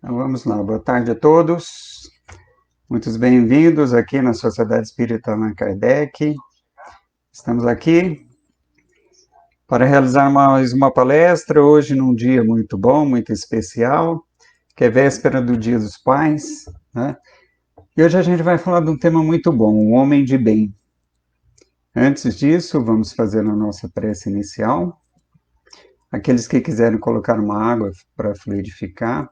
Então vamos lá, boa tarde a todos. Muitos bem-vindos aqui na Sociedade Espírita Allan Kardec. Estamos aqui para realizar mais uma palestra, hoje num dia muito bom, muito especial, que é véspera do Dia dos Pais, né? E hoje a gente vai falar de um tema muito bom, o homem de bem. Antes disso, vamos fazer a nossa prece inicial. Aqueles que quiserem colocar uma água para fluidificar,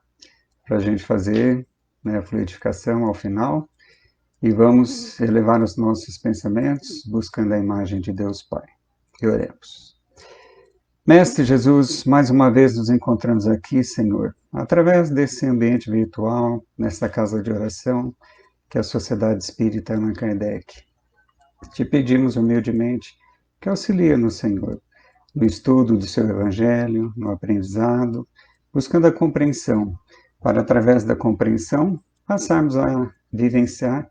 para a gente fazer, né, a fluidificação ao final. E vamos elevar os nossos pensamentos, buscando a imagem de Deus Pai. E oremos. Mestre Jesus, mais uma vez nos encontramos aqui, Senhor, através desse ambiente virtual, nesta casa de oração, que é a Sociedade Espírita Allan Kardec. Te pedimos humildemente que auxilie-nos, Senhor, no estudo do seu Evangelho, no aprendizado, buscando a compreensão, para, através da compreensão, passarmos a vivenciar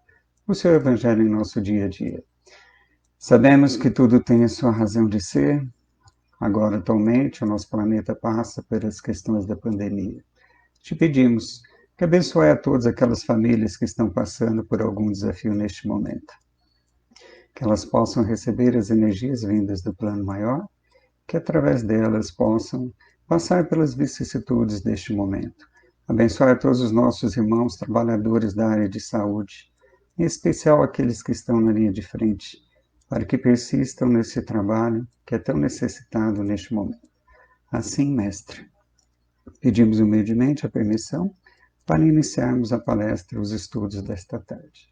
o seu Evangelho em nosso dia a dia. Sabemos que tudo tem a sua razão de ser. Agora, atualmente, o nosso planeta passa pelas questões da pandemia. Te pedimos que abençoe a todas aquelas famílias que estão passando por algum desafio neste momento. Que elas possam receber as energias vindas do plano maior, que através delas possam passar pelas vicissitudes deste momento. Abençoe a todos os nossos irmãos trabalhadores da área de saúde, em especial aqueles que estão na linha de frente, para que persistam nesse trabalho que é tão necessitado neste momento. Assim, Mestre, pedimos humildemente a permissão para iniciarmos a palestra, os estudos desta tarde.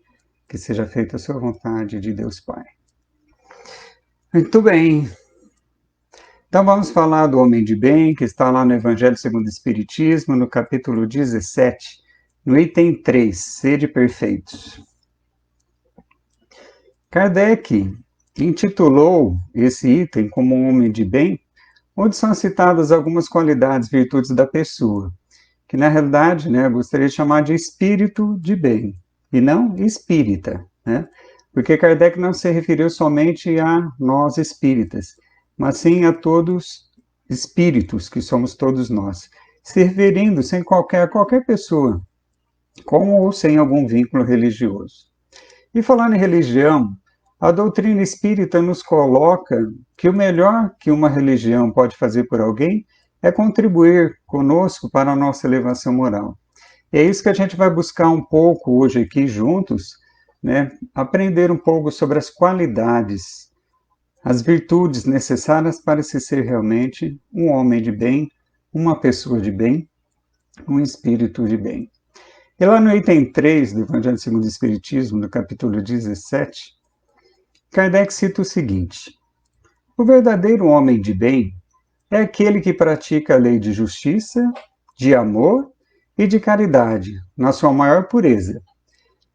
Que seja feita a sua vontade de Deus Pai. Muito bem. Então vamos falar do homem de bem, que está lá no Evangelho segundo o Espiritismo, no capítulo 17, no item 3, sede perfeitos. Kardec intitulou esse item como um homem de bem, onde são citadas algumas qualidades, virtudes da pessoa, que na realidade, né, eu gostaria de chamar de espírito de bem, e não espírita, né? Porque Kardec não se referiu somente a nós espíritas, mas sim a todos espíritos, que somos todos nós, se referindo-se a qualquer pessoa, com ou sem algum vínculo religioso. E falando em religião, a doutrina espírita nos coloca que o melhor que uma religião pode fazer por alguém é contribuir conosco para a nossa elevação moral. E é isso que a gente vai buscar um pouco hoje aqui juntos, né? Aprender um pouco sobre as qualidades, as virtudes necessárias para se ser realmente um homem de bem, uma pessoa de bem, um espírito de bem. E lá no item 3 do Evangelho segundo o Espiritismo, no capítulo 17, Kardec cita o seguinte: o verdadeiro homem de bem é aquele que pratica a lei de justiça, de amor e de caridade, na sua maior pureza.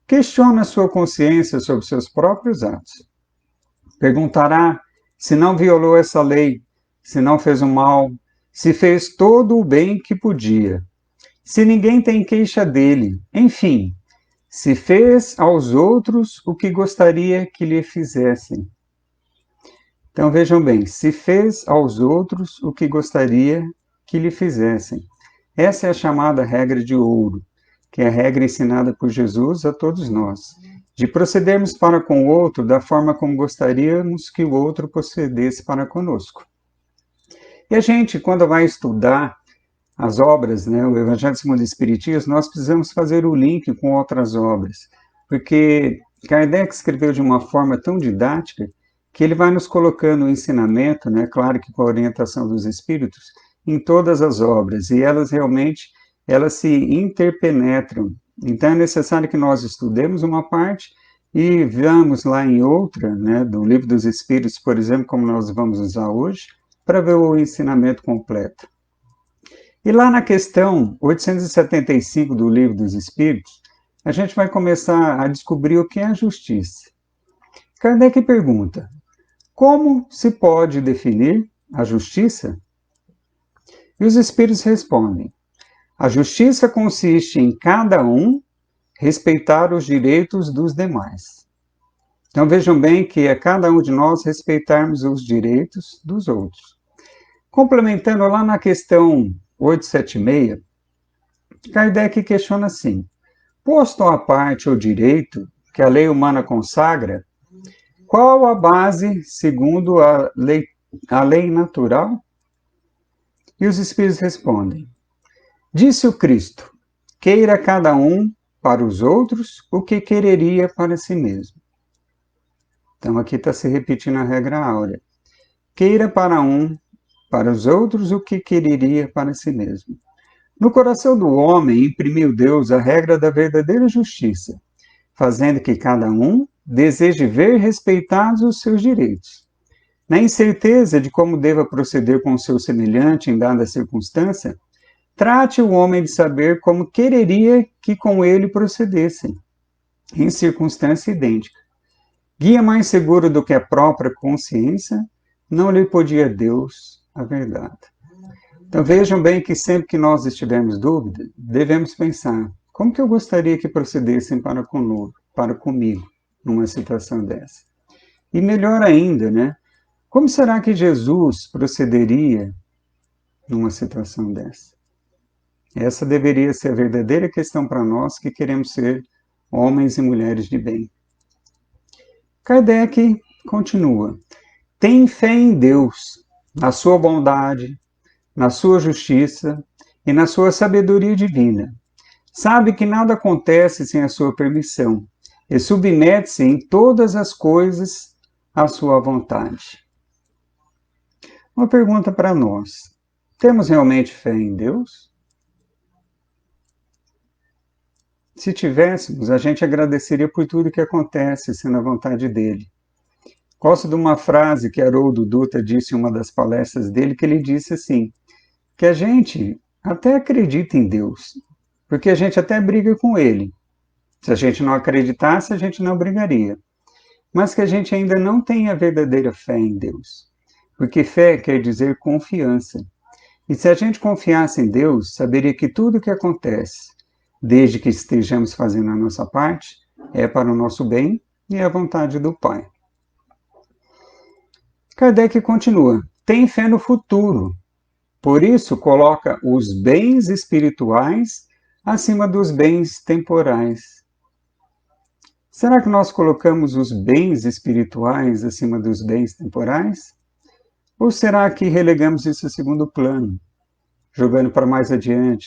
Questiona sua consciência sobre seus próprios atos. Perguntará se não violou essa lei, se não fez o mal, se fez todo o bem que podia, se ninguém tem queixa dele, enfim, se fez aos outros o que gostaria que lhe fizessem. Então vejam bem, se fez aos outros o que gostaria que lhe fizessem. Essa é a chamada regra de ouro, que é a regra ensinada por Jesus a todos nós, de procedermos para com o outro da forma como gostaríamos que o outro procedesse para conosco. E a gente, quando vai estudar as obras, né, o Evangelho segundo o Espiritismo, nós precisamos fazer o link com outras obras, porque Kardec escreveu de uma forma tão didática que ele vai nos colocando o ensinamento, né, claro que com a orientação dos Espíritos, em todas as obras, e elas realmente, elas se interpenetram. Então é necessário que nós estudemos uma parte e vamos lá em outra, né, do Livro dos Espíritos, por exemplo, como nós vamos usar hoje, para ver o ensinamento completo. E lá na questão 875 do Livro dos Espíritos, a gente vai começar a descobrir o que é a justiça. Kardec pergunta: como se pode definir a justiça? E os Espíritos respondem: a justiça consiste em cada um respeitar os direitos dos demais. Então vejam bem que é cada um de nós respeitarmos os direitos dos outros. Complementando lá na questão 876, Kardec questiona assim: posto à parte o direito que a lei humana consagra, qual a base segundo a lei natural? E os espíritos respondem: disse o Cristo: queira cada um para os outros o que quereria para si mesmo. Então aqui está se repetindo a regra áurea. Queira para os outros o que quereria para si mesmo. No coração do homem imprimiu Deus a regra da verdadeira justiça, fazendo que cada um deseje ver respeitados os seus direitos. Na incerteza de como deva proceder com o seu semelhante em dada circunstância, trate o homem de saber como quereria que com ele procedessem, em circunstância idêntica. Guia mais seguro do que a própria consciência, não lhe podia Deus a verdade. Então vejam bem que sempre que nós estivermos dúvida, devemos pensar, como que eu gostaria que procedessem para comigo, numa situação dessa? E melhor ainda, né? Como será que Jesus procederia numa situação dessa? Essa deveria ser a verdadeira questão para nós que queremos ser homens e mulheres de bem. Kardec continua: tem fé em Deus, na sua bondade, na sua justiça e na sua sabedoria divina. Sabe que nada acontece sem a sua permissão e submete-se em todas as coisas à sua vontade. Uma pergunta para nós: temos realmente fé em Deus? Se tivéssemos, a gente agradeceria por tudo que acontece sendo a vontade dele. Gosto de uma frase que Haroldo Dutra disse em uma das palestras dele, que ele disse assim, que a gente até acredita em Deus, porque a gente até briga com ele. Se a gente não acreditasse, a gente não brigaria. Mas que a gente ainda não tem a verdadeira fé em Deus. Porque fé quer dizer confiança. E se a gente confiasse em Deus, saberia que tudo o que acontece, desde que estejamos fazendo a nossa parte, é para o nosso bem e a vontade do Pai. Kardec continua: tem fé no futuro. Por isso, coloca os bens espirituais acima dos bens temporais. Será que nós colocamos os bens espirituais acima dos bens temporais? Ou será que relegamos isso a segundo plano, jogando para mais adiante?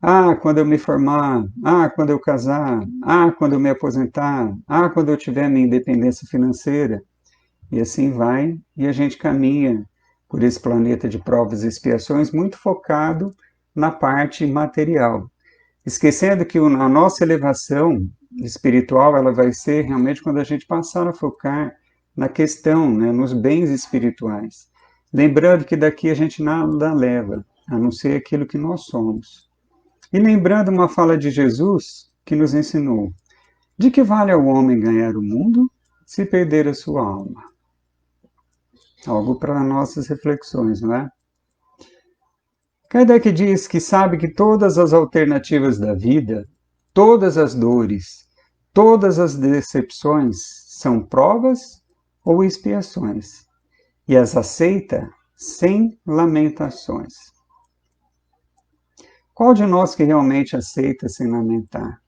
Ah, quando eu me formar, ah, quando eu casar, ah, quando eu me aposentar, ah, quando eu tiver minha independência financeira. E assim vai, e a gente caminha por esse planeta de provas e expiações muito focado na parte material, esquecendo que a nossa elevação espiritual ela vai ser realmente quando a gente passar a focar na questão, né, nos bens espirituais. Lembrando que daqui a gente nada leva, a não ser aquilo que nós somos. E lembrando uma fala de Jesus que nos ensinou: de que vale ao homem ganhar o mundo se perder a sua alma? Algo para nossas reflexões, não é? Kardec diz que sabe que todas as alternativas da vida, todas as dores, todas as decepções são provas ou expiações, e as aceita sem lamentações. Qual de nós que realmente aceita sem lamentar?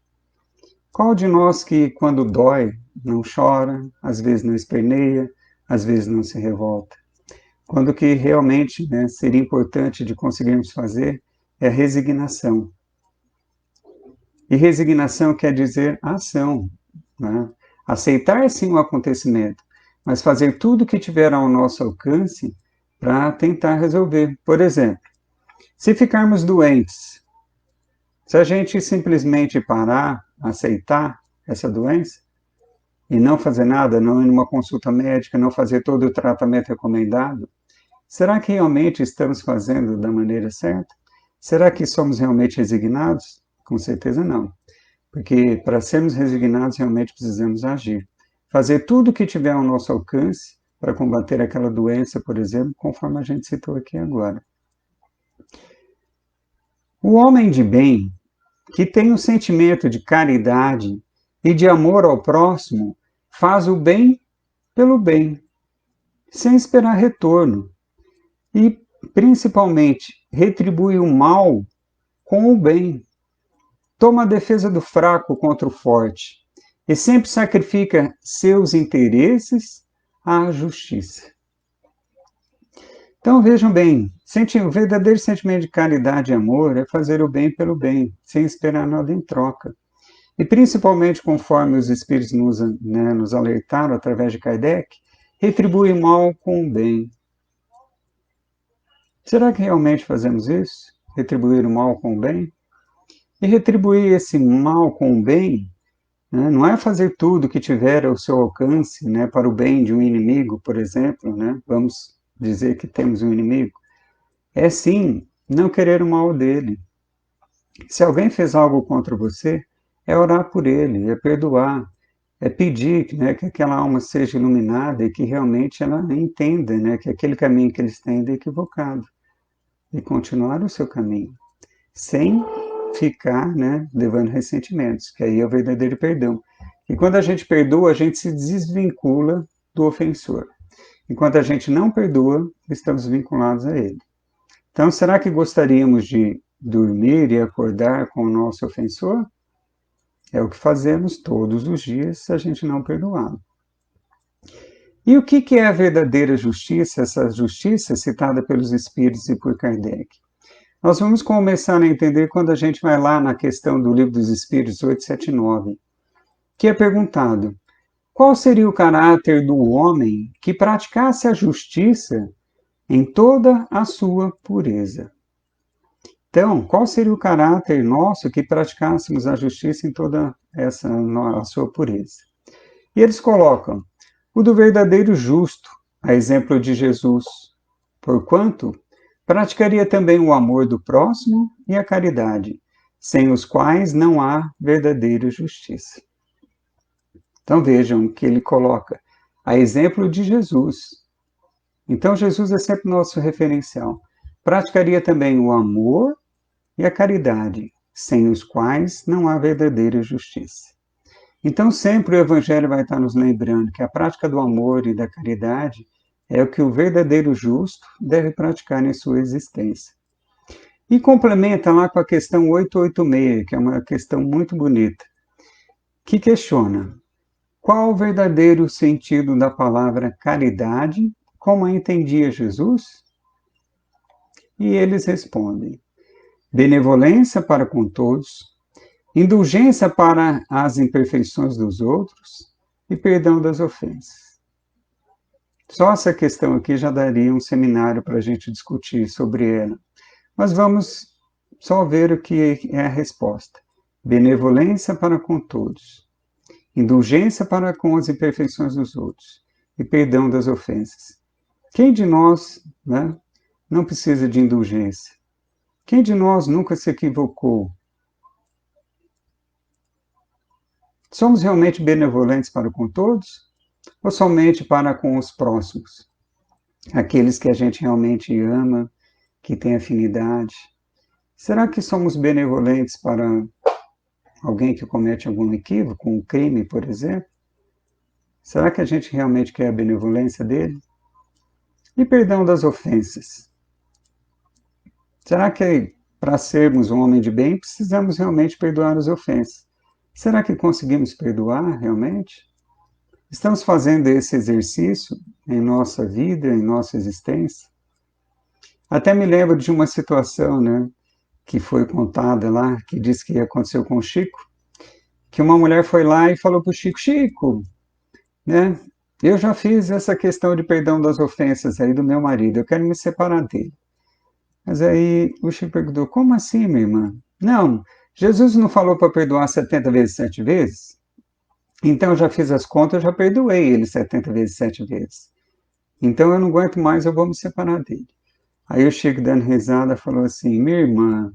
Qual de nós que, quando dói, não chora, às vezes não esperneia, às vezes não se revolta? Quando o que realmente, né, seria importante de conseguirmos fazer é a resignação. E resignação quer dizer ação. Né? Aceitar sim o acontecimento, mas fazer tudo o que tiver ao nosso alcance para tentar resolver. Por exemplo, se ficarmos doentes, se a gente simplesmente parar, aceitar essa doença e não fazer nada, não ir numa consulta médica, não fazer todo o tratamento recomendado, será que realmente estamos fazendo da maneira certa? Será que somos realmente resignados? Com certeza não. Porque para sermos resignados, realmente precisamos agir. Fazer tudo o que tiver ao nosso alcance para combater aquela doença, por exemplo, conforme a gente citou aqui agora. O homem de bem, que tem um sentimento de caridade e de amor ao próximo, faz o bem pelo bem, sem esperar retorno. E, principalmente, retribui o mal com o bem. toma a defesa do fraco contra o forte e sempre sacrifica seus interesses à justiça. Então vejam bem, o verdadeiro sentimento de caridade e amor é fazer o bem pelo bem, sem esperar nada em troca. E principalmente conforme os espíritos nos alertaram através de Kardec, retribui o mal com o bem. Será que realmente fazemos isso? Retribuir o mal com o bem? E retribuir esse mal com o bem, né, não é fazer tudo que tiver ao seu alcance, né, para o bem de um inimigo, por exemplo, né? Vamos dizer que temos um inimigo. É sim não querer o mal dele. Se alguém fez algo contra você, é orar por ele, é perdoar, é pedir, né, que aquela alma seja iluminada e que realmente ela entenda, né, que aquele caminho que eles têm é equivocado e continuar o seu caminho, sem ficar, né, levando ressentimentos, que aí é o verdadeiro perdão. E quando a gente perdoa, a gente se desvincula do ofensor. Enquanto a gente não perdoa, estamos vinculados a ele. Então, será que gostaríamos de dormir e acordar com o nosso ofensor? É o que fazemos todos os dias se a gente não perdoá-lo. E o que é a verdadeira justiça, essa justiça citada pelos Espíritos e por Kardec? Nós vamos começar a entender quando a gente vai lá na questão do Livro dos Espíritos 879, que é perguntado: qual seria o caráter do homem que praticasse a justiça em toda a sua pureza? Então, qual seria o caráter nosso que praticássemos a justiça em toda a sua pureza? E eles colocam o do verdadeiro justo, a exemplo de Jesus, porquanto praticaria também o amor do próximo e a caridade, sem os quais não há verdadeira justiça. Então vejam que ele coloca a exemplo de Jesus. Então Jesus é sempre nosso referencial. Praticaria também o amor e a caridade, sem os quais não há verdadeira justiça. Então, sempre o Evangelho vai estar nos lembrando que a prática do amor e da caridade é o que o verdadeiro justo deve praticar em sua existência. E complementa lá com a questão 886, que é uma questão muito bonita, que questiona: qual o verdadeiro sentido da palavra caridade, como a entendia Jesus? E eles respondem: benevolência para com todos, indulgência para as imperfeições dos outros e perdão das ofensas. Só essa questão aqui já daria um seminário para a gente discutir sobre ela. Mas vamos só ver o que é a resposta. Benevolência para com todos, indulgência para com as imperfeições dos outros e perdão das ofensas. Quem de nós, né, não precisa de indulgência? Quem de nós nunca se equivocou? Somos realmente benevolentes para com todos? Ou somente para com os próximos? Aqueles que a gente realmente ama, que tem afinidade. Será que somos benevolentes para alguém que comete algum equívoco, um crime, por exemplo? Será que a gente realmente quer a benevolência dele? E perdão das ofensas? Será que para sermos um homem de bem precisamos realmente perdoar as ofensas? Será que conseguimos perdoar realmente? Estamos fazendo esse exercício em nossa vida, em nossa existência? Até me lembro de uma situação, né, que foi contada lá, que disse que aconteceu com o Chico, que uma mulher foi lá e falou para o Chico: Chico, né, eu já fiz essa questão de perdão das ofensas aí do meu marido, eu quero me separar dele. Mas aí o Chico perguntou: como assim, minha irmã? Não, Jesus não falou para perdoar 70 vezes 7 vezes? Então eu já fiz as contas, eu já perdoei ele 70 vezes 7 vezes. Então eu não aguento mais, eu vou me separar dele. Aí o Chico, dando risada, falou assim: minha irmã,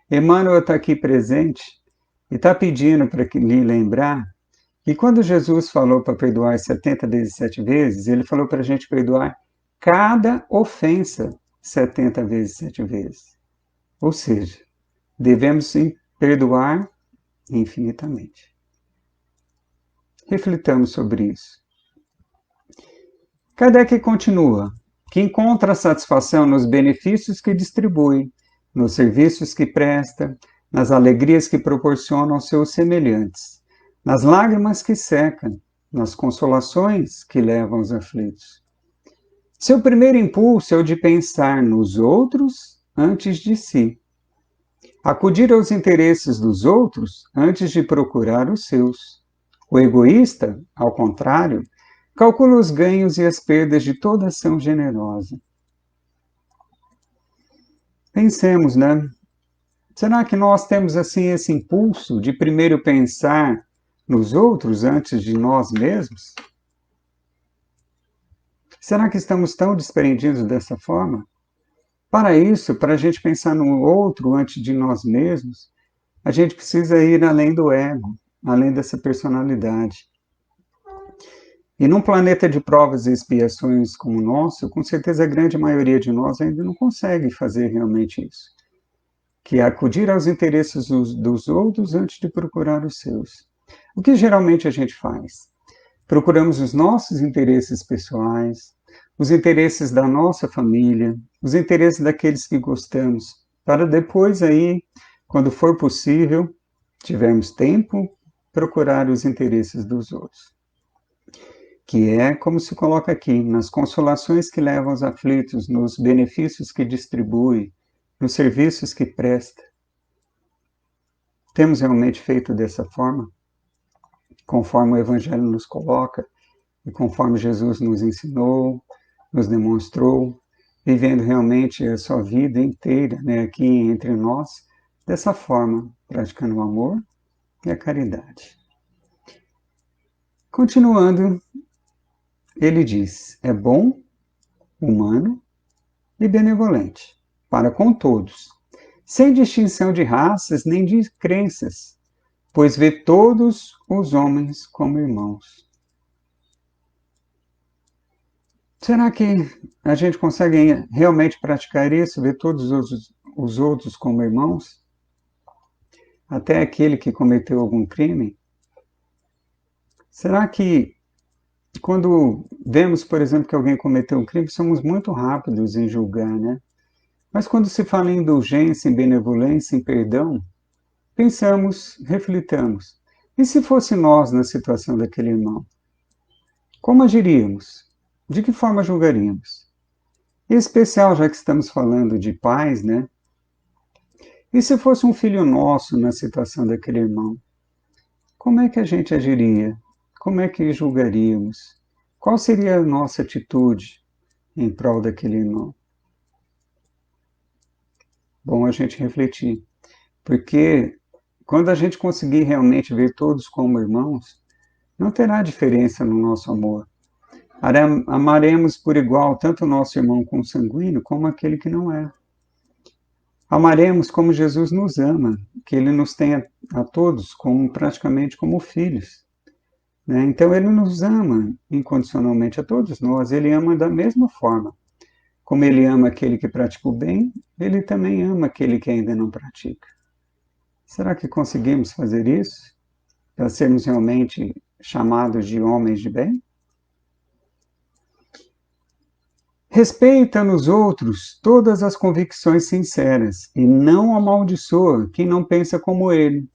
Emmanuel está aqui presente e está pedindo para lhe lembrar que quando Jesus falou para perdoar 70 vezes 7 vezes, ele falou para a gente perdoar cada ofensa 70 vezes 7 vezes. Ou seja, devemos sim perdoar infinitamente. Reflitamos sobre isso. Kardec continua: que encontra satisfação nos benefícios que distribui, nos serviços que presta, nas alegrias que proporcionam aos seus semelhantes, nas lágrimas que secam, nas consolações que levam os aflitos. Seu primeiro impulso é o de pensar nos outros antes de si. Acudir aos interesses dos outros antes de procurar os seus. O egoísta, ao contrário, calcula os ganhos e as perdas de toda ação generosa. Pensemos, né? Será que nós temos assim esse impulso de primeiro pensar nos outros antes de nós mesmos? Será que estamos tão desprendidos dessa forma? Para isso, para a gente pensar no outro antes de nós mesmos, a gente precisa ir além do ego, além dessa personalidade. E num planeta de provas e expiações como o nosso, com certeza a grande maioria de nós ainda não consegue fazer realmente isso, que é acudir aos interesses dos outros antes de procurar os seus. O que geralmente a gente faz? Procuramos os nossos interesses pessoais, os interesses da nossa família, os interesses daqueles que gostamos, para depois aí, quando for possível, tivermos tempo, procurar os interesses dos outros. Que é como se coloca aqui, nas consolações que levam aos aflitos, nos benefícios que distribui, nos serviços que presta. Temos realmente feito dessa forma? Conforme o Evangelho nos coloca, e conforme Jesus nos ensinou, nos demonstrou, vivendo realmente a sua vida inteira, né, aqui entre nós, dessa forma, praticando o amor e a caridade. Continuando, ele diz, é bom, humano e benevolente, para com todos, sem distinção de raças nem de crenças, pois vê todos os homens como irmãos. Será que a gente consegue realmente praticar isso, ver todos os outros como irmãos? Até aquele que cometeu algum crime? Será que quando vemos, por exemplo, que alguém cometeu um crime, somos muito rápidos em julgar, né? Mas quando se fala em indulgência, em benevolência, em perdão, pensamos, reflitamos. E se fosse nós na situação daquele irmão? Como agiríamos? De que forma julgaríamos? Em especial, já que estamos falando de pais, né? E se fosse um filho nosso na situação daquele irmão? Como é que a gente agiria? Como é que julgaríamos? Qual seria a nossa atitude em prol daquele irmão? Bom a gente refletir, porque quando a gente conseguir realmente ver todos como irmãos, não terá diferença no nosso amor. Amaremos por igual tanto o nosso irmão consanguíneo como aquele que não é. Amaremos como Jesus nos ama, que ele nos tem a todos como praticamente como filhos. Né? Então ele nos ama incondicionalmente a todos nós, ele ama da mesma forma. Como ele ama aquele que pratica o bem, ele também ama aquele que ainda não pratica. Será que conseguimos fazer isso? Para sermos realmente chamados de homens de bem? Respeita nos outros todas as convicções sinceras e não amaldiçoa quem não pensa como ele.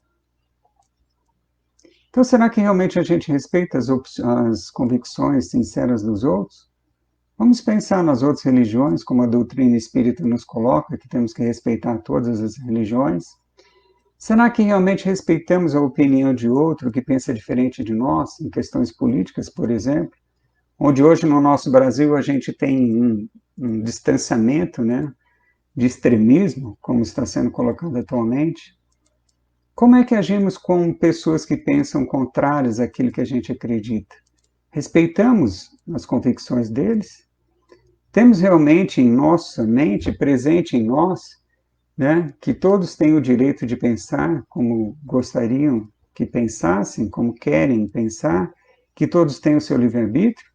Então, será que realmente a gente respeita as convicções sinceras dos outros? Vamos pensar nas outras religiões, como a doutrina espírita nos coloca, que temos que respeitar todas as religiões. Será que realmente respeitamos a opinião de outro que pensa diferente de nós, em questões políticas, por exemplo? Onde hoje no nosso Brasil a gente tem um distanciamento, né, de extremismo, como está sendo colocado atualmente. Como é que agimos com pessoas que pensam contrárias àquilo que a gente acredita? Respeitamos as convicções deles? Temos realmente em nossa mente, presente em nós, né, que todos têm o direito de pensar como gostariam que pensassem, como querem pensar, que todos têm o seu livre-arbítrio?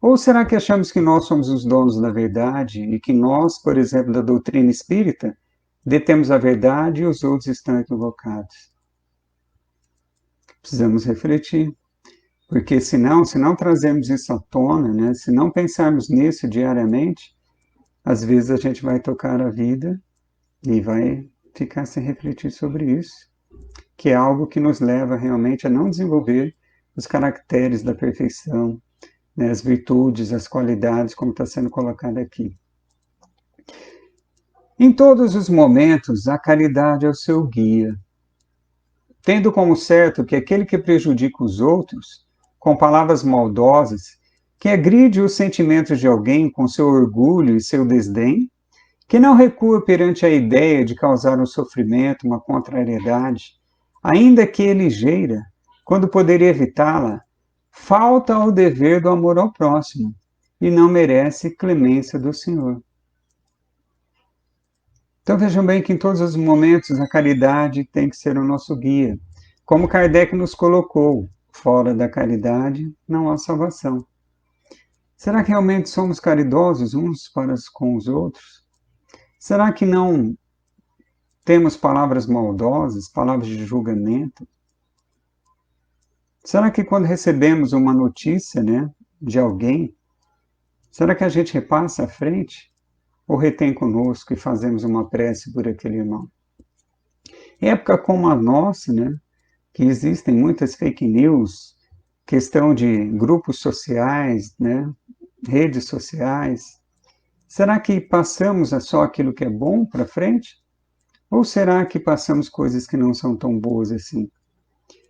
Ou será que achamos que nós somos os donos da verdade e que nós, por exemplo, da doutrina espírita, detemos a verdade e os outros estão equivocados? Precisamos refletir, porque senão, se não trazermos isso à tona, né, se não pensarmos nisso diariamente, às vezes a gente vai tocar a vida e vai ficar sem refletir sobre isso, que é algo que nos leva realmente a não desenvolver os caracteres da perfeição, né, as virtudes, as qualidades, como está sendo colocado aqui. Em todos os momentos, a caridade é o seu guia, tendo como certo que aquele que prejudica os outros, com palavras maldosas, que agride os sentimentos de alguém com seu orgulho e seu desdém, que não recua perante a ideia de causar um sofrimento, uma contrariedade, ainda que ligeira, quando poderia evitá-la, falta ao dever do amor ao próximo e não merece clemência do Senhor. Então vejam bem que em todos os momentos a caridade tem que ser o nosso guia. Como Kardec nos colocou, fora da caridade não há salvação. Será que realmente somos caridosos uns para com os outros? Será que não temos palavras maldosas, palavras de julgamento? Será que quando recebemos uma notícia, né, de alguém, será que a gente repassa à frente ou retém conosco e fazemos uma prece por aquele irmão? Em época como a nossa, né, que existem muitas fake news, questão de grupos sociais, né, redes sociais, será que passamos só aquilo que é bom para frente? Ou será que passamos coisas que não são tão boas assim?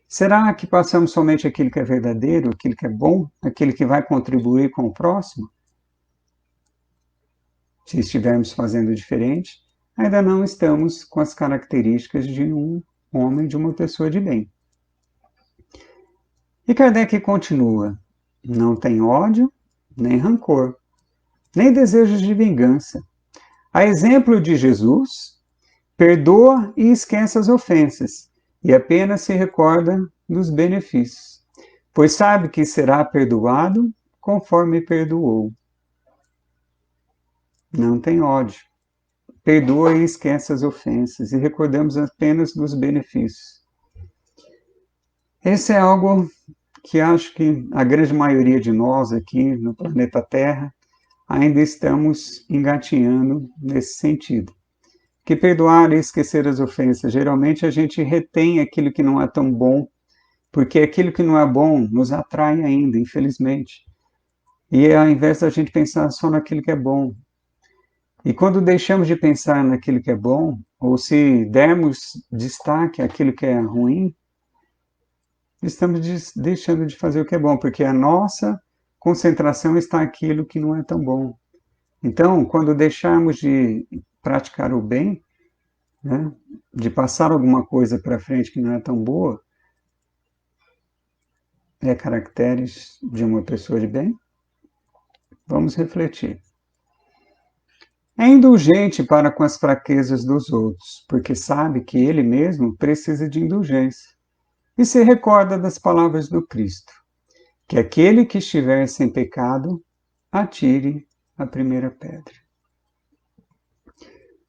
Será que passamos somente aquilo que é verdadeiro, aquilo que é bom, aquilo que vai contribuir com o próximo? Se estivermos fazendo diferente, ainda não estamos com as características de um homem, de uma pessoa de bem. E Kardec continua: não tem ódio, nem rancor, nem desejos de vingança. A exemplo de Jesus, perdoa e esquece as ofensas, e apenas se recorda dos benefícios, pois sabe que será perdoado conforme perdoou. Não tem ódio. Perdoa e esquece as ofensas, e recordamos apenas dos benefícios. Esse é algo que acho que a grande maioria de nós aqui no planeta Terra ainda estamos engatinhando nesse sentido. Que perdoar e esquecer as ofensas, geralmente a gente retém aquilo que não é tão bom, porque aquilo que não é bom nos atrai ainda, infelizmente. E ao invés da gente pensar só naquilo que é bom, e quando deixamos de pensar naquilo que é bom, ou se dermos destaque àquilo que é ruim, estamos deixando de fazer o que é bom, porque a nossa concentração está naquilo que não é tão bom. Então, quando deixarmos de praticar o bem, né, de passar alguma coisa para frente que não é tão boa, é caracteres de uma pessoa de bem? Vamos refletir. É indulgente para com as fraquezas dos outros, porque sabe que ele mesmo precisa de indulgência. E se recorda das palavras do Cristo, que aquele que estiver sem pecado, atire a primeira pedra.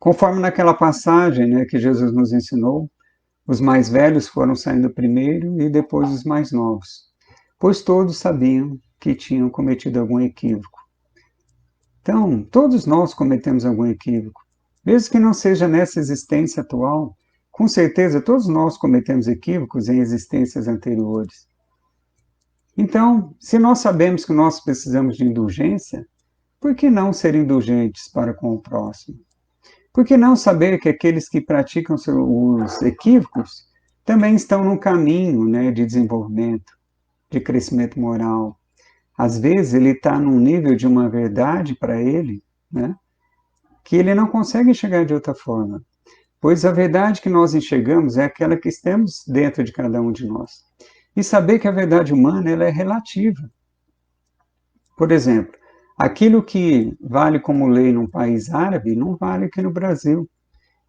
Conforme naquela passagem, né, que Jesus nos ensinou, os mais velhos foram saindo primeiro e depois os mais novos, pois todos sabiam que tinham cometido algum equívoco. Então, todos nós cometemos algum equívoco, mesmo que não seja nessa existência atual. Com certeza, todos nós cometemos equívocos em existências anteriores. Então, se nós sabemos que nós precisamos de indulgência, por que não ser indulgentes para com o próximo? Por que não saber que aqueles que praticam os equívocos também estão num caminho, né, de desenvolvimento, de crescimento moral? Às vezes ele está num nível de uma verdade para ele, né, que ele não consegue enxergar de outra forma. Pois a verdade que nós enxergamos é aquela que estamos dentro de cada um de nós. E saber que a verdade humana ela é relativa. Por exemplo, aquilo que vale como lei num país árabe não vale aqui no Brasil.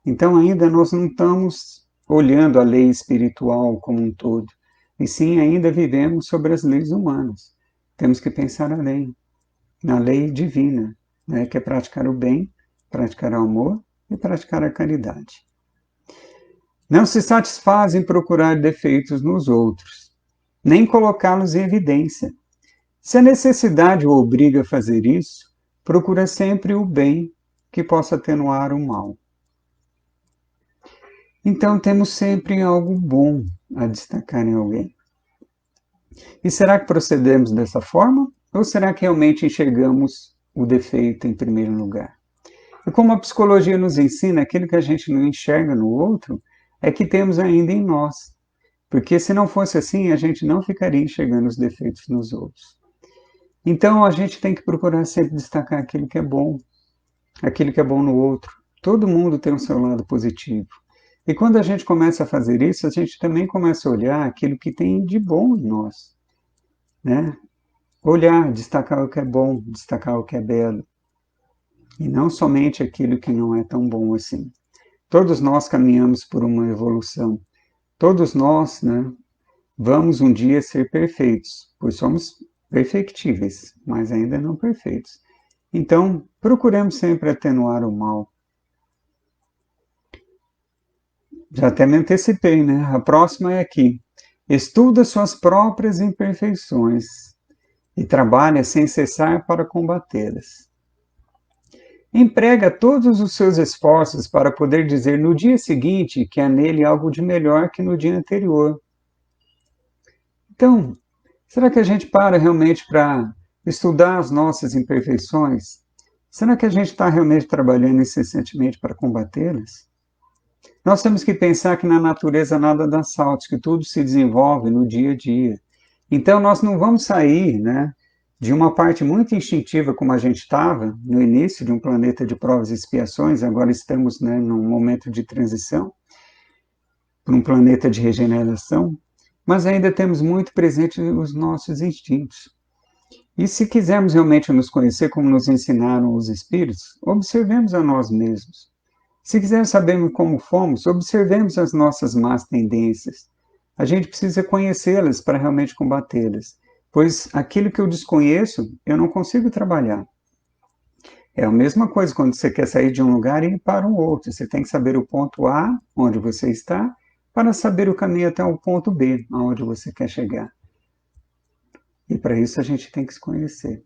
Então ainda nós não estamos olhando a lei espiritual como um todo, e sim ainda vivemos sobre as leis humanas. Temos que pensar além, na lei divina, né, que é praticar o bem, praticar o amor e praticar a caridade. Não se satisfaz em procurar defeitos nos outros, nem colocá-los em evidência. Se a necessidade o obriga a fazer isso, procura sempre o bem que possa atenuar o mal. Então temos sempre algo bom a destacar em alguém. E será que procedemos dessa forma? Ou será que realmente enxergamos o defeito em primeiro lugar? E como a psicologia nos ensina, aquilo que a gente não enxerga no outro é que temos ainda em nós. Porque se não fosse assim, a gente não ficaria enxergando os defeitos nos outros. Então a gente tem que procurar sempre destacar aquilo que é bom no outro. Todo mundo tem o seu lado positivo. E quando a gente começa a fazer isso, a gente também começa a olhar aquilo que tem de bom em nós, né? Olhar, destacar o que é bom, destacar o que é belo, e não somente aquilo que não é tão bom assim. Todos nós caminhamos por uma evolução. Todos nós, né, vamos um dia ser perfeitos, pois somos perfectíveis, mas ainda não perfeitos. Então, procuremos sempre atenuar o mal. Já até me antecipei, né? A próxima é aqui. Estuda suas próprias imperfeições e trabalha sem cessar para combatê-las. Emprega todos os seus esforços para poder dizer no dia seguinte que há nele algo de melhor que no dia anterior. Então, será que a gente para realmente para estudar as nossas imperfeições? Será que a gente está realmente trabalhando incessantemente para combatê-las? Nós temos que pensar que na natureza nada dá saltos, que tudo se desenvolve no dia a dia. Então, nós não vamos sair, né, de uma parte muito instintiva como a gente estava no início de um planeta de provas e expiações, agora estamos, né, num momento de transição para um planeta de regeneração, mas ainda temos muito presente os nossos instintos. E se quisermos realmente nos conhecer como nos ensinaram os espíritos, observemos a nós mesmos. Se quisermos saber como fomos, observemos as nossas más tendências. A gente precisa conhecê-las para realmente combatê-las, pois aquilo que eu desconheço, eu não consigo trabalhar. É a mesma coisa quando você quer sair de um lugar e ir para um outro. Você tem que saber o ponto A, onde você está, para saber o caminho até o ponto B, aonde você quer chegar. E para isso a gente tem que se conhecer.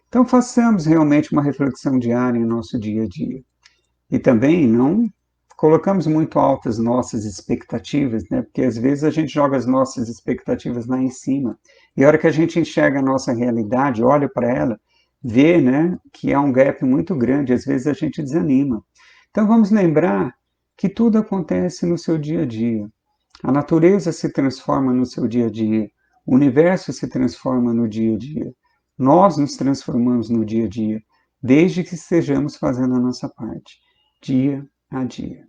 Então façamos realmente uma reflexão diária em nosso dia a dia. E também não colocamos muito altas nossas expectativas, né? Porque às vezes a gente joga as nossas expectativas lá em cima. E a hora que a gente enxerga a nossa realidade, olha para ela, vê, né, que há um gap muito grande, às vezes a gente desanima. Então vamos lembrar que tudo acontece no seu dia a dia. A natureza se transforma no seu dia a dia. O universo se transforma no dia a dia. Nós nos transformamos no dia a dia, desde que estejamos fazendo a nossa parte, dia a dia.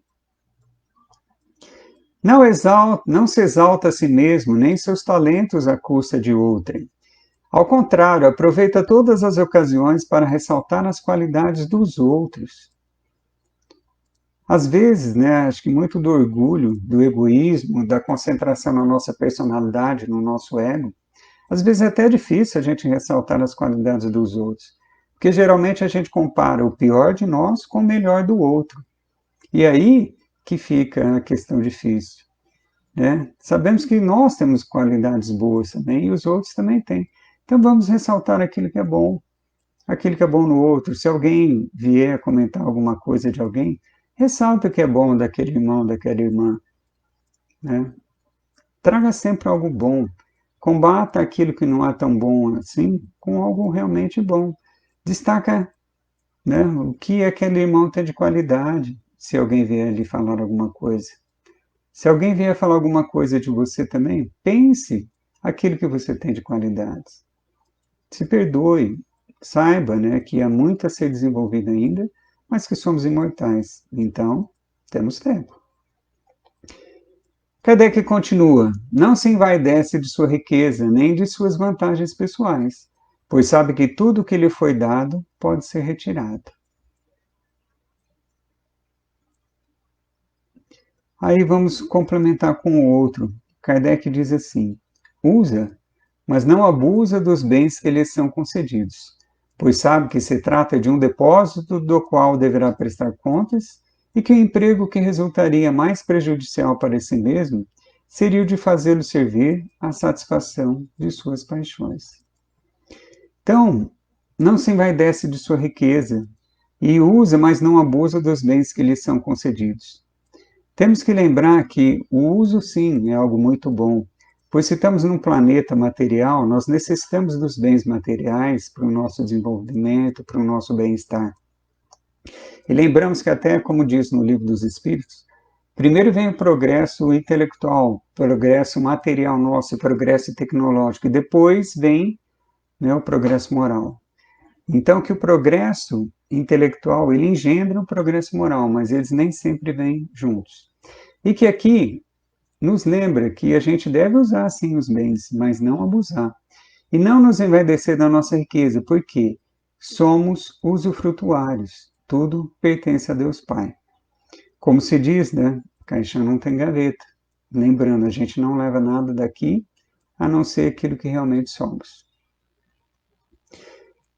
Não se exalta a si mesmo, nem seus talentos à custa de outrem. Ao contrário, aproveita todas as ocasiões para ressaltar as qualidades dos outros. Às vezes, né, acho que muito do orgulho, do egoísmo, da concentração na nossa personalidade, no nosso ego, às vezes é até difícil a gente ressaltar as qualidades dos outros, porque geralmente a gente compara o pior de nós com o melhor do outro. E aí que fica a questão difícil, né? Sabemos que nós temos qualidades boas também e os outros também têm. Então vamos ressaltar aquilo que é bom no outro. Se alguém vier comentar alguma coisa de alguém, ressalta o que é bom daquele irmão, daquela irmã, né? Traga sempre algo bom. Combata aquilo que não é tão bom assim com algo realmente bom. Destaca, né, o que aquele irmão tem de qualidade, se alguém vier lhe falar alguma coisa. Se alguém vier falar alguma coisa de você também, pense aquilo que você tem de qualidades. Se perdoe, saiba, né, que há muito a ser desenvolvido ainda, mas que somos imortais. Então, temos tempo. Kardec continua: não se envaidece de sua riqueza, nem de suas vantagens pessoais, pois sabe que tudo que lhe foi dado pode ser retirado. Aí vamos complementar com o outro. Kardec diz assim: usa, mas não abusa dos bens que lhe são concedidos, pois sabe que se trata de um depósito do qual deverá prestar contas e que o emprego que resultaria mais prejudicial para si mesmo seria o de fazê-lo servir à satisfação de suas paixões. Então, não se envaidece de sua riqueza e usa, mas não abusa dos bens que lhe são concedidos. Temos que lembrar que o uso, sim, é algo muito bom, pois se estamos num planeta material, nós necessitamos dos bens materiais para o nosso desenvolvimento, para o nosso bem-estar. E lembramos que até, como diz no Livro dos Espíritos, primeiro vem o progresso intelectual, progresso material nosso, progresso tecnológico, e depois vem, né, o progresso moral. Então, que o progresso intelectual, ele engendra o progresso moral, mas eles nem sempre vêm juntos. E que aqui nos lembra que a gente deve usar, sim, os bens, mas não abusar. E não nos envaidecer da nossa riqueza, porque somos usufrutuários. Tudo pertence a Deus Pai. Como se diz, né? Caixão não tem gaveta. Lembrando, a gente não leva nada daqui, a não ser aquilo que realmente somos.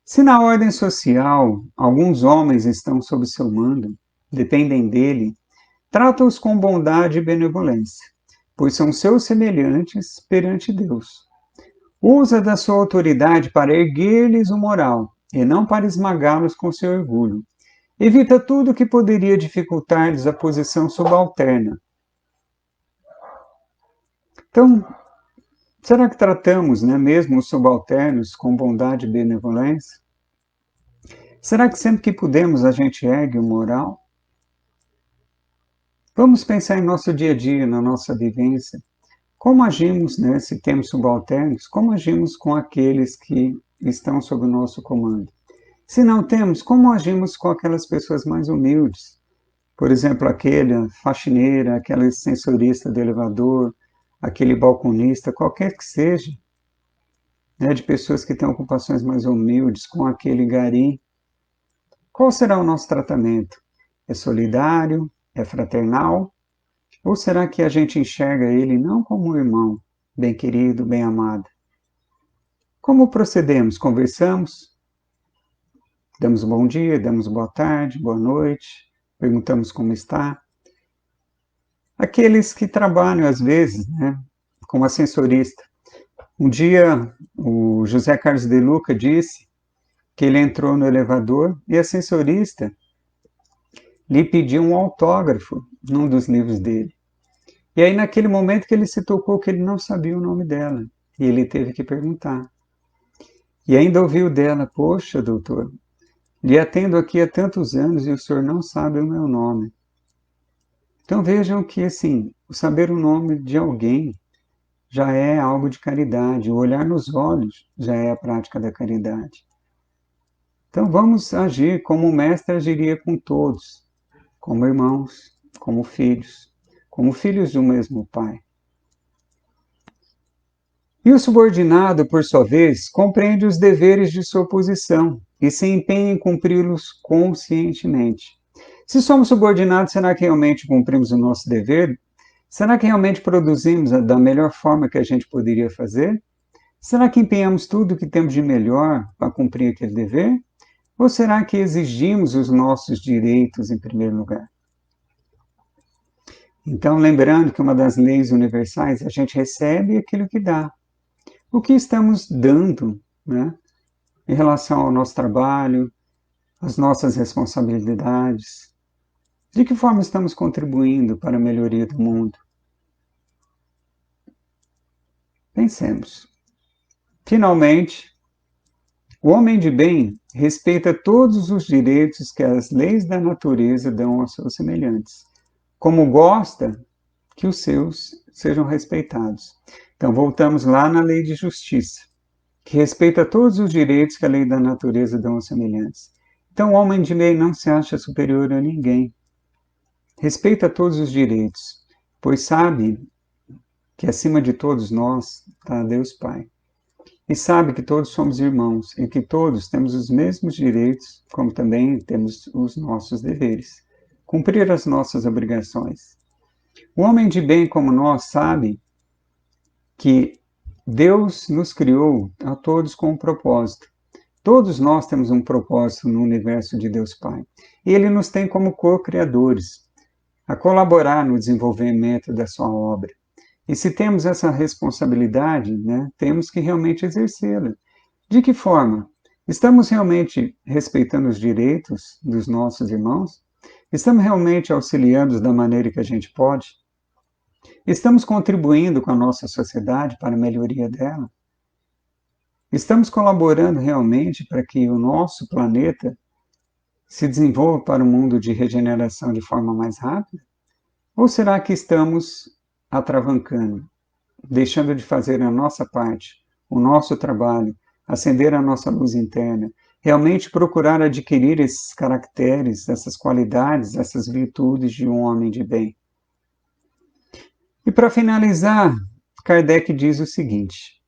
Se na ordem social alguns homens estão sob seu mando, dependem dele, trata-os com bondade e benevolência, pois são seus semelhantes perante Deus. Usa da sua autoridade para erguer-lhes o moral, e não para esmagá-los com seu orgulho. Evita tudo que poderia dificultar-lhes a posição subalterna. Então, será que tratamos, né, mesmo os subalternos com bondade e benevolência? Será que sempre que podemos a gente ergue o moral? Vamos pensar em nosso dia a dia, na nossa vivência. Como agimos, né, se temos subalternos? Como agimos com aqueles que estão sob o nosso comando? Se não temos, como agimos com aquelas pessoas mais humildes? Por exemplo, aquela faxineira, aquela sensorista do elevador, aquele balconista, qualquer que seja, né, de pessoas que têm ocupações mais humildes, com aquele gari. Qual será o nosso tratamento? É solidário? É fraternal? Ou será que a gente enxerga ele não como um irmão, bem querido, bem amado? Como procedemos? Conversamos? Damos bom dia, damos boa tarde, boa noite, perguntamos como está? Aqueles que trabalham, às vezes, né, como ascensorista. Um dia, o José Carlos de Luca disse que ele entrou no elevador e a ascensorista lhe pediu um autógrafo num dos livros dele. E aí, naquele momento que ele se tocou que ele não sabia o nome dela, e ele teve que perguntar. E ainda ouviu dela: poxa, doutor, lhe atendo aqui há tantos anos e o senhor não sabe o meu nome. Então vejam que, assim, o saber o nome de alguém já é algo de caridade, o olhar nos olhos já é a prática da caridade. Então vamos agir como o mestre agiria com todos, como irmãos, como filhos do mesmo Pai. E o subordinado, por sua vez, compreende os deveres de sua posição e se empenha em cumpri-los conscientemente. Se somos subordinados, será que realmente cumprimos o nosso dever? Será que realmente produzimos da melhor forma que a gente poderia fazer? Será que empenhamos tudo o que temos de melhor para cumprir aquele dever? Ou será que exigimos os nossos direitos em primeiro lugar? Então, lembrando que uma das leis universais, a gente recebe aquilo que dá. O que estamos dando, né, em relação ao nosso trabalho, às nossas responsabilidades? De que forma estamos contribuindo para a melhoria do mundo? Pensemos. Finalmente, o homem de bem respeita todos os direitos que as leis da natureza dão aos seus semelhantes, como gosta que os seus sejam respeitados. Então, voltamos lá na lei de justiça, que respeita todos os direitos que a lei da natureza dão aos semelhantes. Então, o homem de bem não se acha superior a ninguém. Respeita todos os direitos, pois sabe que acima de todos nós está Deus Pai. E sabe que todos somos irmãos e que todos temos os mesmos direitos, como também temos os nossos deveres. Cumprir as nossas obrigações. O homem de bem como nós sabe que Deus nos criou a todos com um propósito. Todos nós temos um propósito no universo de Deus Pai. E Ele nos tem como co-criadores, a colaborar no desenvolvimento da sua obra. E se temos essa responsabilidade, né, temos que realmente exercê-la. De que forma? Estamos realmente respeitando os direitos dos nossos irmãos? Estamos realmente auxiliando da maneira que a gente pode? Estamos contribuindo com a nossa sociedade para a melhoria dela? Estamos colaborando realmente para que o nosso planeta se desenvolva para um mundo de regeneração de forma mais rápida? Ou será que estamos atravancando, deixando de fazer a nossa parte, o nosso trabalho, acender a nossa luz interna, realmente procurar adquirir esses caracteres, essas qualidades, essas virtudes de um homem de bem? E para finalizar, Kardec diz o seguinte: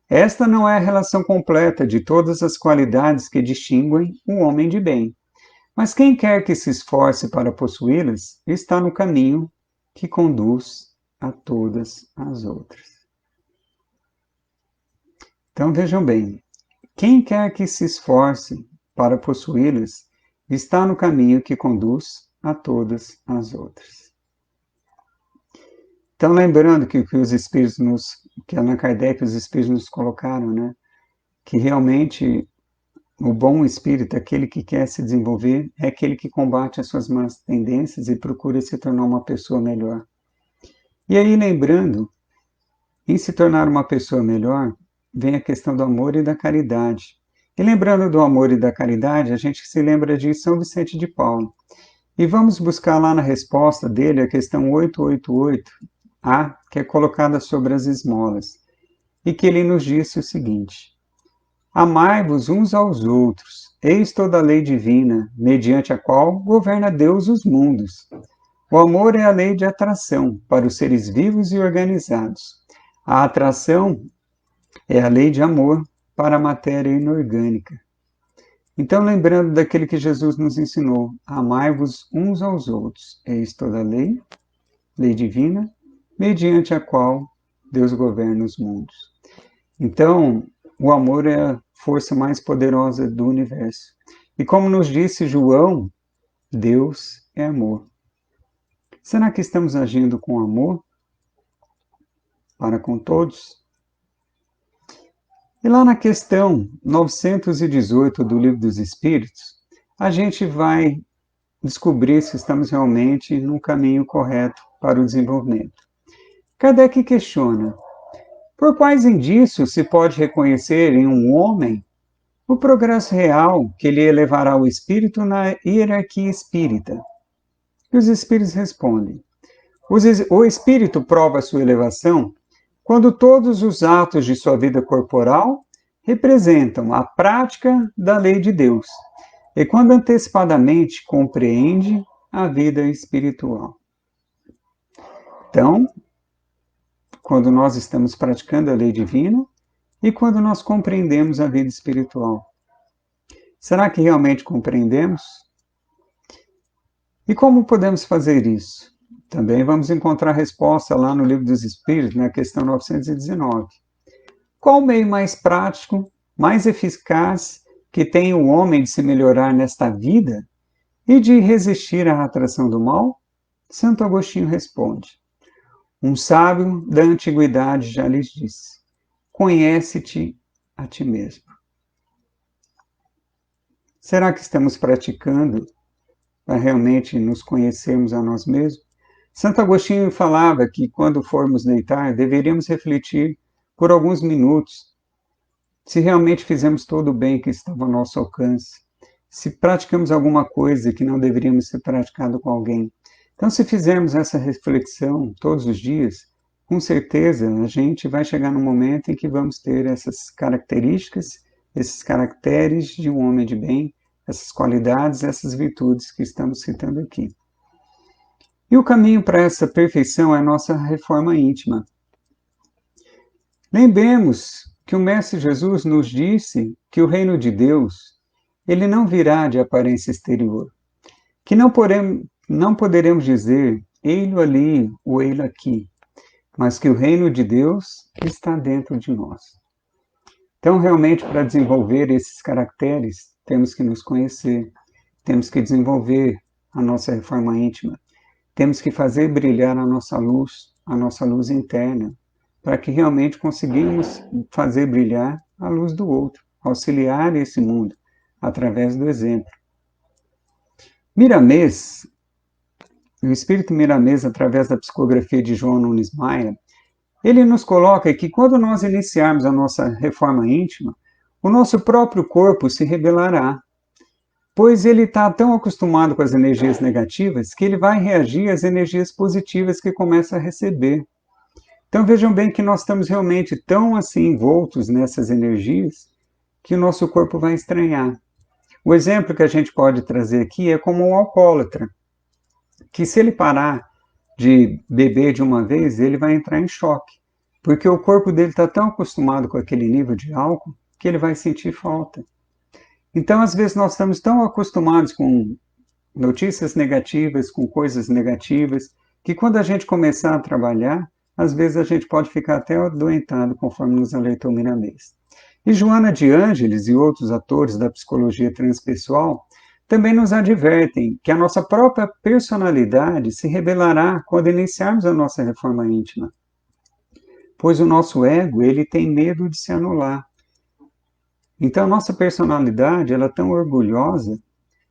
esta não é a relação completa de todas as qualidades que distinguem um homem de bem, mas quem quer que se esforce para possuí-las está no caminho que conduz a todas as outras. Então vejam bem, quem quer que se esforce para possuí-las está no caminho que conduz a todas as outras. Então lembrando que os espíritos que Allan Kardec e os espíritos nos colocaram, né, que realmente o bom espírito, aquele que quer se desenvolver, é aquele que combate as suas más tendências e procura se tornar uma pessoa melhor. E aí, lembrando, em se tornar uma pessoa melhor, vem a questão do amor e da caridade. E lembrando do amor e da caridade, a gente se lembra de São Vicente de Paulo. E vamos buscar lá na resposta dele a questão 888A, que é colocada sobre as esmolas, e que ele nos disse o seguinte: amai-vos uns aos outros, eis toda a lei divina, mediante a qual governa Deus os mundos. O amor é a lei de atração para os seres vivos e organizados. A atração é a lei de amor para a matéria inorgânica. Então, lembrando daquele que Jesus nos ensinou, amai-vos uns aos outros, eis toda a lei, lei divina, mediante a qual Deus governa os mundos. Então, o amor é a força mais poderosa do universo. E como nos disse João, Deus é amor. Será que estamos agindo com amor para com todos? E lá na questão 918 do Livro dos Espíritos, a gente vai descobrir se estamos realmente no caminho correto para o desenvolvimento. Kardec questiona: por quais indícios se pode reconhecer em um homem o progresso real que lhe elevará o espírito na hierarquia espírita? E os espíritos respondem: o espírito prova sua elevação quando todos os atos de sua vida corporal representam a prática da lei de Deus, e quando antecipadamente compreende a vida espiritual. Então, quando nós estamos praticando a lei divina e quando nós compreendemos a vida espiritual. Será que realmente compreendemos? E como podemos fazer isso? Também vamos encontrar a resposta lá no Livro dos Espíritos, na questão 919. Qual o meio mais prático, mais eficaz que tem o homem de se melhorar nesta vida e de resistir à atração do mal? Santo Agostinho responde: um sábio da antiguidade já lhes disse: conhece-te a ti mesmo. Será que estamos praticando para realmente nos conhecermos a nós mesmos? Santo Agostinho falava que quando formos deitar, deveríamos refletir por alguns minutos se realmente fizemos todo o bem que estava ao nosso alcance, se praticamos alguma coisa que não deveríamos ter praticado com alguém. Então, se fizermos essa reflexão todos os dias, com certeza a gente vai chegar num momento em que vamos ter essas características, esses caracteres de um homem de bem, essas qualidades, essas virtudes que estamos citando aqui. E o caminho para essa perfeição é a nossa reforma íntima. Lembremos que o Mestre Jesus nos disse que o reino de Deus, ele não virá de aparência exterior, que não poderemos dizer, ei-lo ali ou ei-lo aqui, mas que o reino de Deus está dentro de nós. Então, realmente, para desenvolver esses caracteres, temos que nos conhecer, temos que desenvolver a nossa reforma íntima, temos que fazer brilhar a nossa luz interna, para que realmente conseguimos fazer brilhar a luz do outro, auxiliar esse mundo através do exemplo. Miramês, o Espírito Miramês, através da psicografia de João Nunes Maia, ele nos coloca que quando nós iniciarmos a nossa reforma íntima, o nosso próprio corpo se rebelará, pois ele está tão acostumado com as energias negativas que ele vai reagir às energias positivas que começa a receber. Então vejam bem que nós estamos realmente tão assim envoltos nessas energias que o nosso corpo vai estranhar. O exemplo que a gente pode trazer aqui é como um alcoólatra, que se ele parar de beber de uma vez, ele vai entrar em choque, porque o corpo dele está tão acostumado com aquele nível de álcool que ele vai sentir falta. Então, às vezes, nós estamos tão acostumados com notícias negativas, com coisas negativas, que quando a gente começar a trabalhar, às vezes a gente pode ficar até adoentado, conforme nos alertou Miramês. E Joana de Ângeles e outros atores da psicologia transpessoal também nos advertem que a nossa própria personalidade se revelará quando iniciarmos a nossa reforma íntima, pois o nosso ego ele tem medo de se anular. Então a nossa personalidade ela é tão orgulhosa,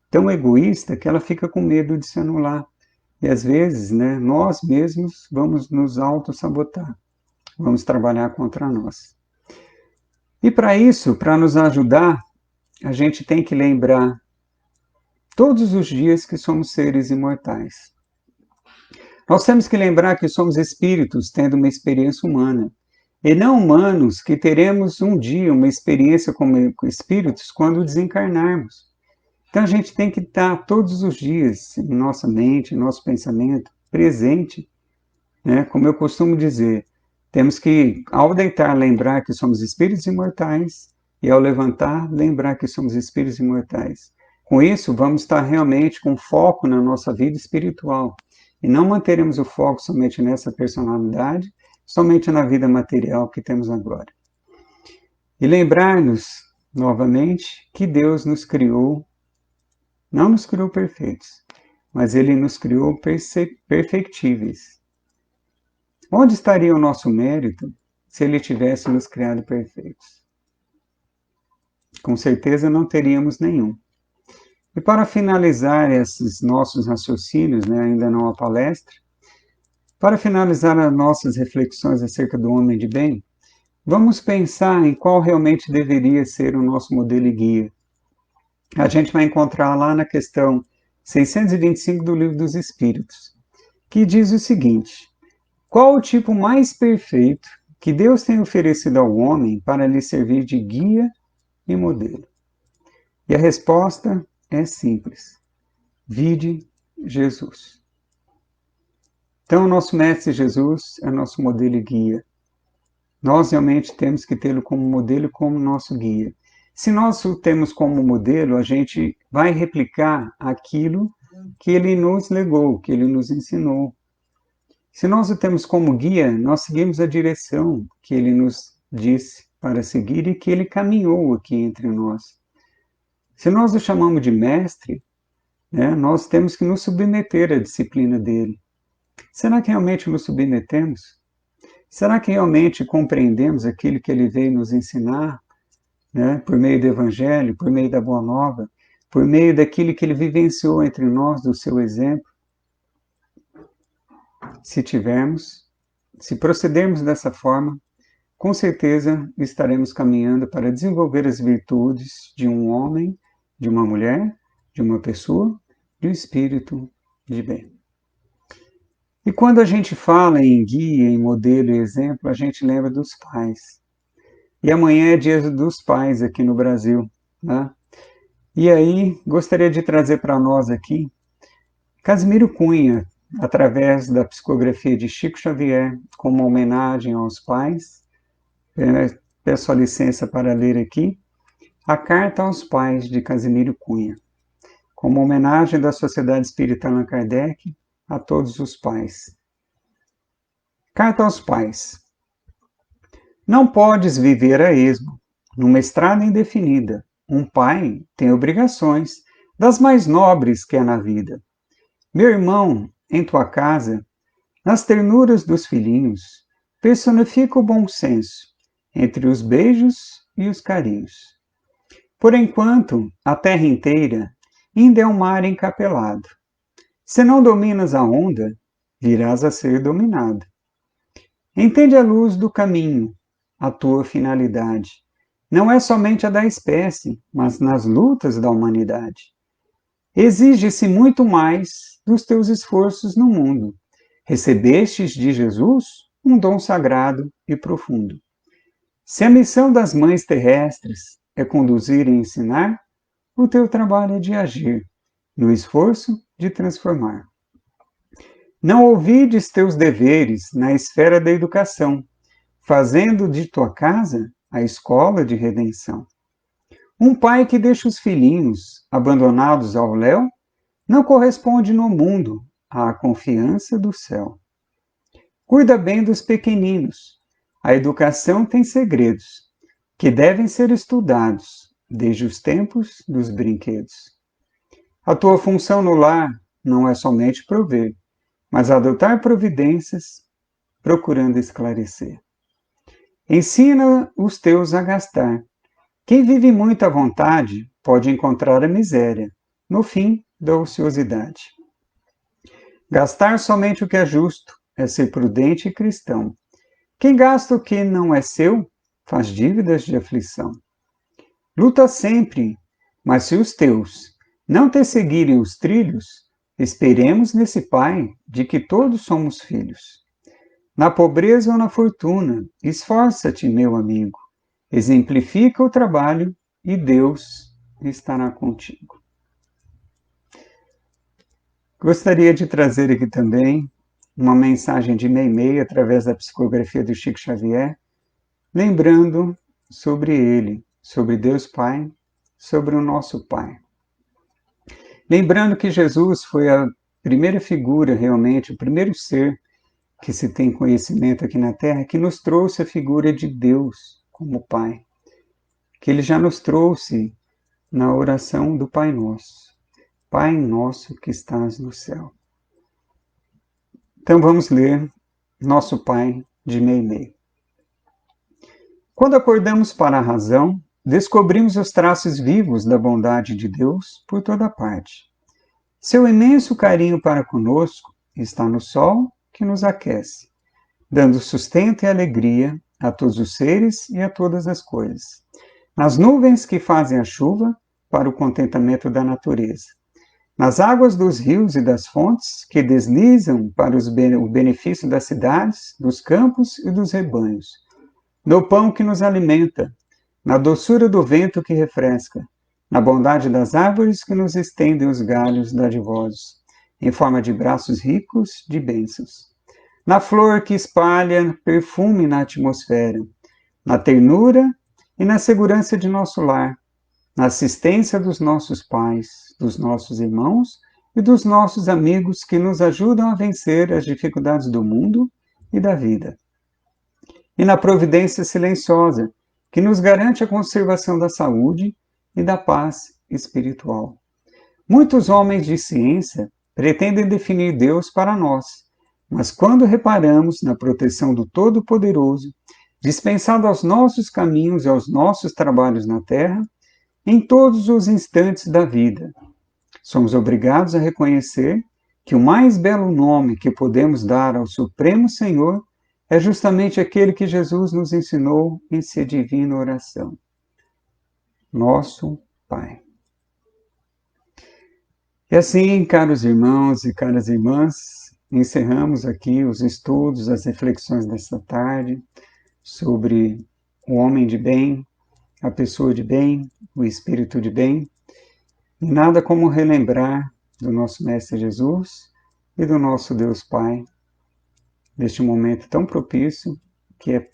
tão egoísta, que ela fica com medo de se anular. E às vezes, né, nós mesmos vamos nos auto-sabotar, vamos trabalhar contra nós. E para isso, para nos ajudar, a gente tem que lembrar todos os dias que somos seres imortais. Nós temos que lembrar que somos espíritos tendo uma experiência humana, e não humanos que teremos um dia uma experiência como espíritos quando desencarnarmos. Então a gente tem que estar todos os dias em nossa mente, em nosso pensamento, presente, né? Como eu costumo dizer, temos que, ao deitar, lembrar que somos espíritos imortais, e ao levantar, lembrar que somos espíritos imortais. Com isso, vamos estar realmente com foco na nossa vida espiritual, e não manteremos o foco somente nessa personalidade, somente na vida material que temos agora. E lembrar-nos, novamente, que Deus nos criou, não nos criou perfeitos, mas Ele nos criou perfectíveis. Onde estaria o nosso mérito se Ele tivesse nos criado perfeitos? Com certeza não teríamos nenhum. E para finalizar esses nossos raciocínios, né, ainda não a palestra, para finalizar as nossas reflexões acerca do homem de bem, vamos pensar em qual realmente deveria ser o nosso modelo e guia. A gente vai encontrar lá na questão 625 do Livro dos Espíritos, que diz o seguinte: qual o tipo mais perfeito que Deus tem oferecido ao homem para lhe servir de guia e modelo? E a resposta é simples: vide Jesus. Então, o nosso Mestre Jesus é nosso modelo e guia. Nós realmente temos que tê-lo como modelo e como nosso guia. Se nós o temos como modelo, a gente vai replicar aquilo que ele nos legou, que ele nos ensinou. Se nós o temos como guia, nós seguimos a direção que ele nos disse para seguir e que ele caminhou aqui entre nós. Se nós o chamamos de mestre, né, nós temos que nos submeter à disciplina dele. Será que realmente nos submetemos? Será que realmente compreendemos aquilo que ele veio nos ensinar, né, por meio do Evangelho, por meio da Boa Nova, por meio daquilo que ele vivenciou entre nós, do seu exemplo? Se tivermos, se procedermos dessa forma, com certeza estaremos caminhando para desenvolver as virtudes de um homem, de uma mulher, de uma pessoa, de um espírito de bem. E quando a gente fala em guia, em modelo e exemplo, a gente lembra dos pais. E amanhã é dia dos pais aqui no Brasil, né? E aí, gostaria de trazer para nós aqui Casimiro Cunha, através da psicografia de Chico Xavier, como uma homenagem aos pais. Peço a licença para ler aqui a Carta aos Pais de Casimiro Cunha, como homenagem da Sociedade Espírita Allan Kardec a todos os pais. Carta aos Pais. Não podes viver a esmo, numa estrada indefinida. Um pai tem obrigações, das mais nobres que há na vida. Meu irmão, em tua casa, nas ternuras dos filhinhos, personifica o bom senso, entre os beijos e os carinhos. Por enquanto, a terra inteira ainda é um mar encapelado. Se não dominas a onda, virás a ser dominado. Entende a luz do caminho, a tua finalidade. Não é somente a da espécie, mas nas lutas da humanidade. Exige-se muito mais dos teus esforços no mundo. Recebestes de Jesus um dom sagrado e profundo. Se a missão das mães terrestres é conduzir e ensinar, o teu trabalho é de agir, no esforço de transformar. Não ouvides teus deveres na esfera da educação, fazendo de tua casa a escola de redenção. Um pai que deixa os filhinhos abandonados ao léu não corresponde no mundo à confiança do céu. Cuida bem dos pequeninos. A educação tem segredos que devem ser estudados desde os tempos dos brinquedos. A tua função no lar não é somente prover, mas adotar providências procurando esclarecer. Ensina os teus a gastar. Quem vive muito à vontade pode encontrar a miséria, no fim da ociosidade. Gastar somente o que é justo é ser prudente e cristão. Quem gasta o que não é seu, faz dívidas de aflição. Luta sempre, mas se os teus não te seguirem os trilhos, esperemos nesse Pai de que todos somos filhos. Na pobreza ou na fortuna, esforça-te, meu amigo. Exemplifica o trabalho e Deus estará contigo. Gostaria de trazer aqui também uma mensagem de Meimei através da psicografia do Chico Xavier, lembrando sobre ele, sobre Deus Pai, sobre o nosso Pai. Lembrando que Jesus foi a primeira figura, realmente, o primeiro ser que se tem conhecimento aqui na Terra, que nos trouxe a figura de Deus como Pai, que ele já nos trouxe na oração do Pai Nosso. Pai nosso que estás no céu. Então vamos ler Nosso Pai de Meimei. Quando acordamos para a razão, descobrimos os traços vivos da bondade de Deus por toda parte. Seu imenso carinho para conosco está no sol que nos aquece, dando sustento e alegria a todos os seres e a todas as coisas. Nas nuvens que fazem a chuva para o contentamento da natureza. Nas águas dos rios e das fontes que deslizam para o benefício das cidades, dos campos e dos rebanhos. No pão que nos alimenta, na doçura do vento que refresca, na bondade das árvores que nos estendem os galhos dadivosos, em forma de braços ricos de bênçãos. Na flor que espalha perfume na atmosfera, na ternura e na segurança de nosso lar, na assistência dos nossos pais, dos nossos irmãos e dos nossos amigos que nos ajudam a vencer as dificuldades do mundo e da vida. E na providência silenciosa, que nos garante a conservação da saúde e da paz espiritual. Muitos homens de ciência pretendem definir Deus para nós, mas quando reparamos na proteção do Todo-Poderoso, dispensado aos nossos caminhos e aos nossos trabalhos na terra, em todos os instantes da vida, somos obrigados a reconhecer que o mais belo nome que podemos dar ao Supremo Senhor é justamente aquele que Jesus nos ensinou em sua divina oração. Nosso Pai. E assim, caros irmãos e caras irmãs, encerramos aqui os estudos, as reflexões desta tarde sobre o homem de bem, a pessoa de bem, o espírito de bem, e nada como relembrar do nosso Mestre Jesus e do nosso Deus Pai, neste momento tão propício, que é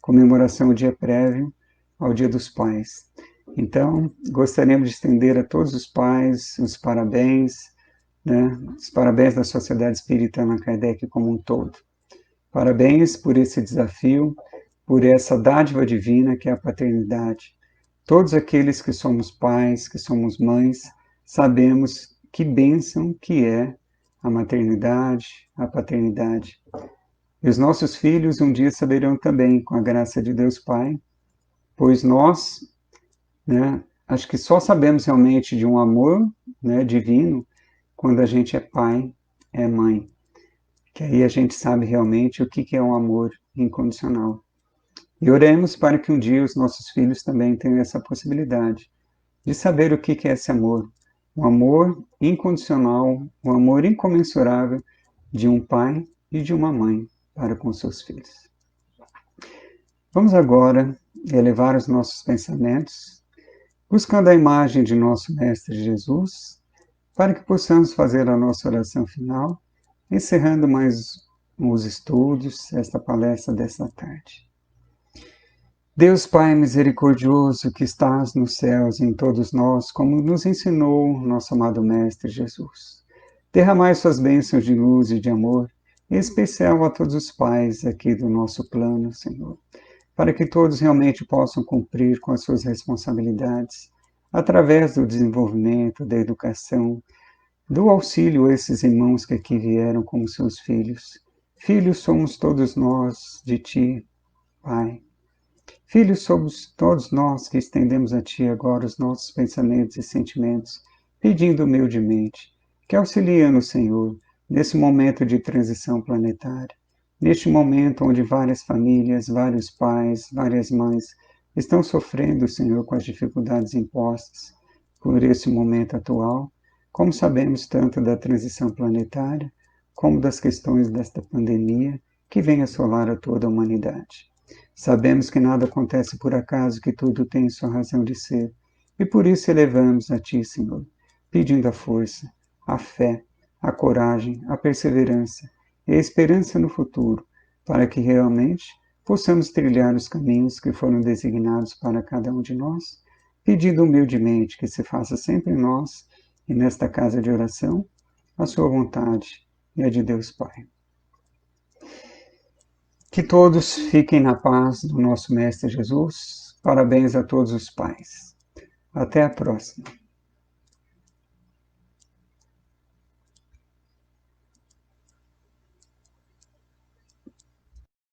comemoração, o dia prévio ao Dia dos Pais. Então, gostaríamos de estender a todos os pais os parabéns da Sociedade Espírita Allan Kardec como um todo. Parabéns por esse desafio, por essa dádiva divina que é a paternidade. Todos aqueles que somos pais, que somos mães, sabemos que bênção que é a maternidade, a paternidade. E os nossos filhos um dia saberão também, com a graça de Deus Pai, pois nós, acho que só sabemos realmente de um amor divino quando a gente é pai, é mãe, que aí a gente sabe realmente o que é um amor incondicional. E oremos para que um dia os nossos filhos também tenham essa possibilidade de saber o que é esse amor. Um amor incondicional, um amor incomensurável de um pai e de uma mãe para com seus filhos. Vamos agora elevar os nossos pensamentos, buscando a imagem de nosso Mestre Jesus, para que possamos fazer a nossa oração final, encerrando mais os estudos, esta palestra desta tarde. Deus Pai misericordioso, que estás nos céus em todos nós, como nos ensinou nosso amado Mestre Jesus, derramai suas bênçãos de luz e de amor, em especial a todos os pais aqui do nosso plano, Senhor, para que todos realmente possam cumprir com as suas responsabilidades, através do desenvolvimento, da educação, do auxílio a esses irmãos que aqui vieram como seus filhos. Filhos somos todos nós de Ti, Pai. Filhos somos todos nós que estendemos a Ti agora os nossos pensamentos e sentimentos, pedindo humildemente que auxilie-nos, Senhor, nesse momento de transição planetária, neste momento onde várias famílias, vários pais, várias mães estão sofrendo, Senhor, com as dificuldades impostas por esse momento atual, como sabemos tanto da transição planetária, como das questões desta pandemia que vem assolar a toda a humanidade. Sabemos que nada acontece por acaso, que tudo tem sua razão de ser, e por isso elevamos a Ti, Senhor, pedindo a força, a fé, a coragem, a perseverança e a esperança no futuro, para que realmente possamos trilhar os caminhos que foram designados para cada um de nós, pedindo humildemente que se faça sempre em nós e nesta casa de oração a Sua vontade e a de Deus Pai. Que todos fiquem na paz do nosso Mestre Jesus. Parabéns a todos os pais. Até a próxima.